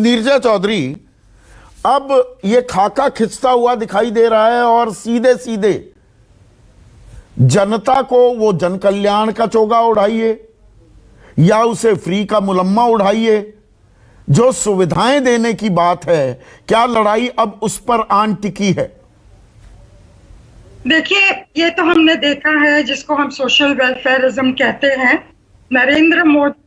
नीरजा चौधरी, अब ये खाका खिंचता हुआ दिखाई दे रहा है और सीधे सीधे जनता को वो जन कल्याण का चोगा उड़ाइए या उसे फ्री का मुलम्मा उड़ाइए, जो सुविधाएं देने की बात है, क्या लड़ाई अब उस पर आन टिकी है? देखिए, ये तो हमने देखा है जिसको हम सोशल वेलफेयरिज्म कहते हैं। नरेंद्र मोदी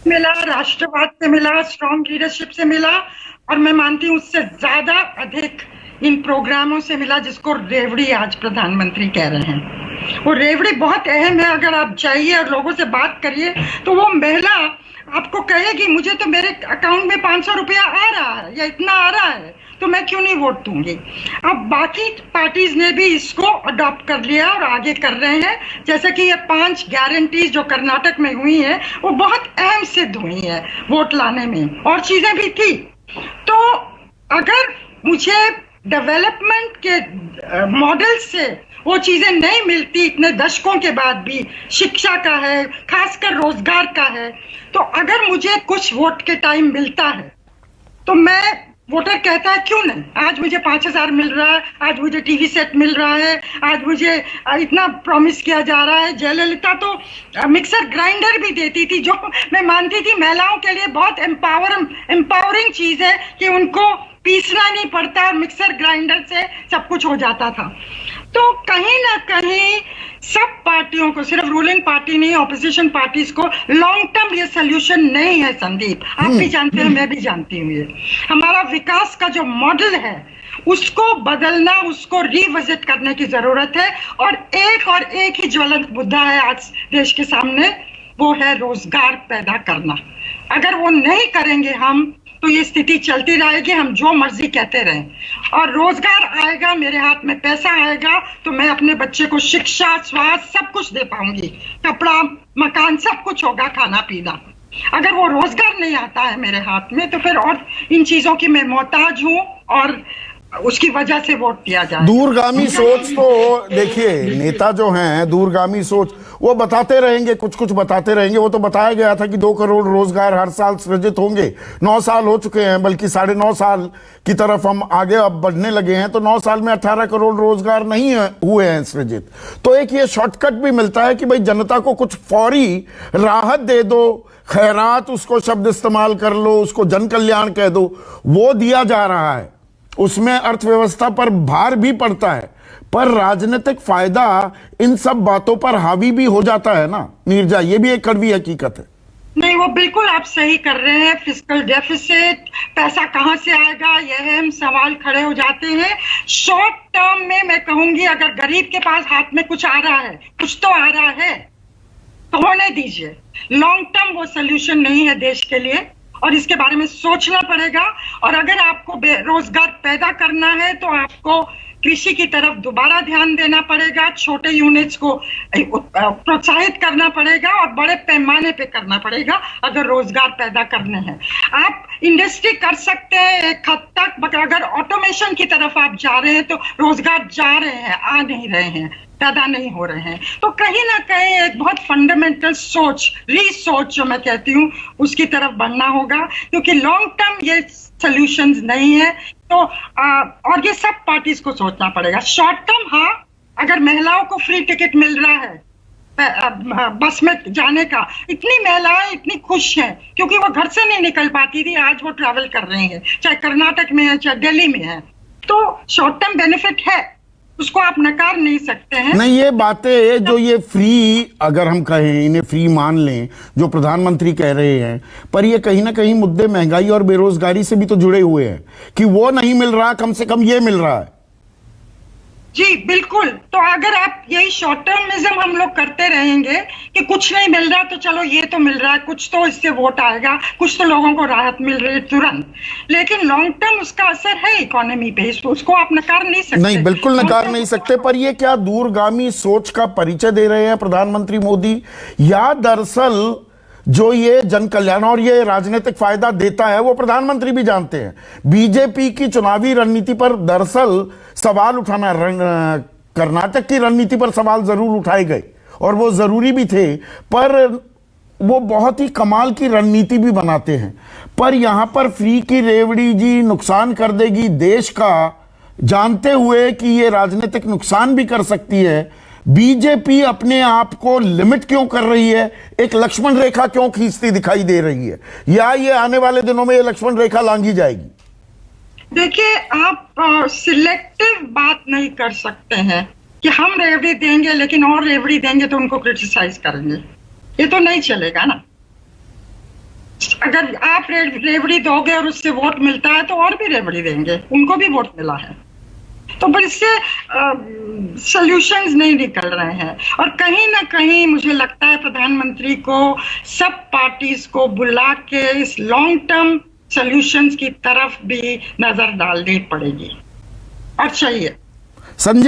मिला, राष्ट्रवाद से मिला, स्ट्रॉन्ग लीडरशिप से मिला, और मैं मानती हूँ उससे ज्यादा अधिक इन प्रोग्रामों से मिला जिसको रेवड़ी आज प्रधानमंत्री कह रहे हैं। वो रेवड़ी बहुत अहम है। अगर आप जाइए और लोगों से बात करिए तो वो महिला आपको कहेगी मुझे तो मेरे अकाउंट में 500 रुपया आ रहा है या इतना आ रहा है, तो मैं क्यों नहीं वोट दूंगी। अब बाकी पार्टीज ने भी इसको अडॉप्ट कर लिया और आगे कर रहे हैं। जैसे कि ये 5 गारंटीज जो कर्नाटक में हुई है वो बहुत अहम सिद्ध हुई है वोट लाने में, और चीजें भी थी। तो अगर मुझे डेवलपमेंट के मॉडल से वो चीजें नहीं मिलती इतने दशकों के बाद भी, शिक्षा का है, खासकर रोजगार का है, तो अगर मुझे कुछ वोट के टाइम मिलता है तो मैं, वोटर कहता है क्यों नहीं, आज मुझे 5000 मिल रहा है, आज मुझे टीवी सेट मिल रहा है, आज मुझे इतना प्रॉमिस किया जा रहा है। जयललिता तो मिक्सर ग्राइंडर भी देती थी, जो मैं मानती थी महिलाओं के लिए बहुत एम्पावरिंग चीज है कि उनको पीसना नहीं पड़ता और मिक्सर ग्राइंडर से सब कुछ हो जाता था। तो कहीं ना कहीं सब पार्टियों को, सिर्फ रूलिंग पार्टी नहीं, ऑपोजिशन पार्टीज को लॉन्ग टर्म ये सोल्यूशन नहीं है। संदीप, आप भी जानते हैं, मैं भी जानती हूँ, ये हमारा विकास का जो मॉडल है उसको बदलना, उसको रिविजिट करने की जरूरत है। और एक ही ज्वलंत मुद्दा है आज देश के सामने, वो है रोजगार पैदा करना। अगर वो नहीं करेंगे हम तो ये स्थिति चलती रहेगी, हम जो मर्जी कहते रहें। और रोजगार आएगा, मेरे हाथ में पैसा आएगा, तो मैं अपने बच्चे को शिक्षा, स्वास्थ्य सब कुछ दे पाऊंगी, कपड़ा, मकान सब कुछ होगा, खाना पीना। अगर वो रोजगार नहीं आता है मेरे हाथ में तो फिर और इन चीजों की मैं मोहताज हूँ और उसकी वजह से वोट दिया जाए। दूरगामी सोच तो देखिए, नेता जो हैं दूरगामी सोच वो बताते रहेंगे, कुछ बताते रहेंगे। वो तो बताया गया था कि 2 करोड़ रोजगार हर साल सृजित होंगे। 9 साल हो चुके हैं, बल्कि 9.5 साल की तरफ हम आगे अब बढ़ने लगे हैं, तो 9 साल में 18 करोड़ रोजगार नहीं हुए हैं सृजित। तो एक ये शॉर्टकट भी मिलता है कि भाई जनता को कुछ फौरी राहत दे दो, खैरात उसको शब्द इस्तेमाल कर लो, उसको जन कल्याण कह दो, वो दिया जा रहा है। उसमें अर्थव्यवस्था पर भार भी पड़ता है, पर राजनीतिक फायदा इन सब बातों पर हावी भी हो जाता है ना नीरजा, ये भी एक कड़वी हकीकत है। नहीं, वो बिल्कुल आप सही कर रहे हैं। फिस्कल डेफिसिट, पैसा कहां से आएगा, ये हम सवाल खड़े हो जाते हैं। शॉर्ट टर्म में मैं कहूंगी अगर गरीब के पास हाथ में कुछ आ रहा है, कुछ तो आ रहा है, तो होने दीजिए। लॉन्ग टर्म वो सोल्यूशन नहीं है देश के लिए, और इसके बारे में सोचना पड़ेगा। और अगर आपको रोजगार पैदा करना है तो आपको कृषि की तरफ दोबारा ध्यान देना पड़ेगा, छोटे यूनिट्स को प्रोत्साहित करना पड़ेगा और बड़े पैमाने पे करना पड़ेगा अगर रोजगार पैदा करने हैं। आप इंडस्ट्री कर सकते हैं एक हद तक, मगर अगर ऑटोमेशन की तरफ आप जा रहे हैं तो रोजगार जा रहे हैं, आ नहीं रहे हैं, पैदा नहीं हो रहे हैं। तो कहीं ना कहीं एक बहुत फंडामेंटल सोच, रीसोच जो मैं कहती हूँ, उसकी तरफ बढ़ना होगा, क्योंकि लॉन्ग टर्म ये सॉल्यूशंस नहीं है। तो और ये सब पार्टीज को सोचना पड़ेगा। शॉर्ट टर्म, हाँ, अगर महिलाओं को फ्री टिकट मिल रहा है बस में जाने का, इतनी महिलाएं इतनी खुश हैं क्योंकि वो घर से नहीं निकल पाती थी, आज वो ट्रैवल कर रही हैं, चाहे कर्नाटक में है चाहे दिल्ली में है। तो शॉर्ट टर्म बेनिफिट है, उसको आप नकार नहीं सकते हैं। नहीं, ये बातें जो ये फ्री, अगर हम कहें इन्हें फ्री मान लें जो प्रधानमंत्री कह रहे हैं, पर ये कहीं ना कहीं मुद्दे महंगाई और बेरोजगारी से भी तो जुड़े हुए हैं कि वो नहीं मिल रहा, कम से कम ये मिल रहा है। जी बिल्कुल। तो अगर आप यही शॉर्ट टर्मिज्म हम लोग करते रहेंगे कि कुछ नहीं मिल रहा तो चलो ये तो मिल रहा है, कुछ तो इससे वोट आएगा, कुछ तो लोगों को राहत मिल रही है तुरंत, लेकिन लॉन्ग टर्म उसका असर है इकोनॉमी पे, उसको आप नकार नहीं सकते। नहीं, बिल्कुल नकार नहीं सकते। पर ये क्या दूरगामी सोच का परिचय दे रहे हैं प्रधानमंत्री मोदी, या दरअसल जो ये जन कल्याण और ये राजनीतिक फायदा देता है वो प्रधानमंत्री भी जानते हैं? बीजेपी की चुनावी रणनीति पर दरअसल सवाल उठाना, कर्नाटक की रणनीति पर सवाल जरूर उठाए गए और वो जरूरी भी थे, पर वो बहुत ही कमाल की रणनीति भी बनाते हैं। पर यहां पर फ्री की रेवड़ी जी नुकसान कर देगी देश का, जानते हुए कि ये राजनीतिक नुकसान भी कर सकती है। बीजेपी अपने आप को लिमिट क्यों कर रही है, एक लक्ष्मण रेखा क्यों खींचती दिखाई दे रही है, या ये आने वाले दिनों में ये लक्ष्मण रेखा लांघी जाएगी? देखिए, आप सिलेक्टिव बात नहीं कर सकते हैं कि हम रेवड़ी देंगे लेकिन और रेवड़ी देंगे तो उनको क्रिटिसाइज करेंगे, ये तो नहीं चलेगा ना। अगर आप रेवड़ी दोगे और उससे वोट मिलता है तो और भी रेवड़ी देंगे, उनको भी वोट मिला है, तो पर इससे सॉल्यूशंस नहीं निकल रहे हैं। और कहीं ना कहीं मुझे लगता है प्रधानमंत्री को सब पार्टीज को बुला के इस लॉन्ग टर्म सॉल्यूशंस की तरफ भी नजर डालनी पड़ेगी और चाहिए। संजय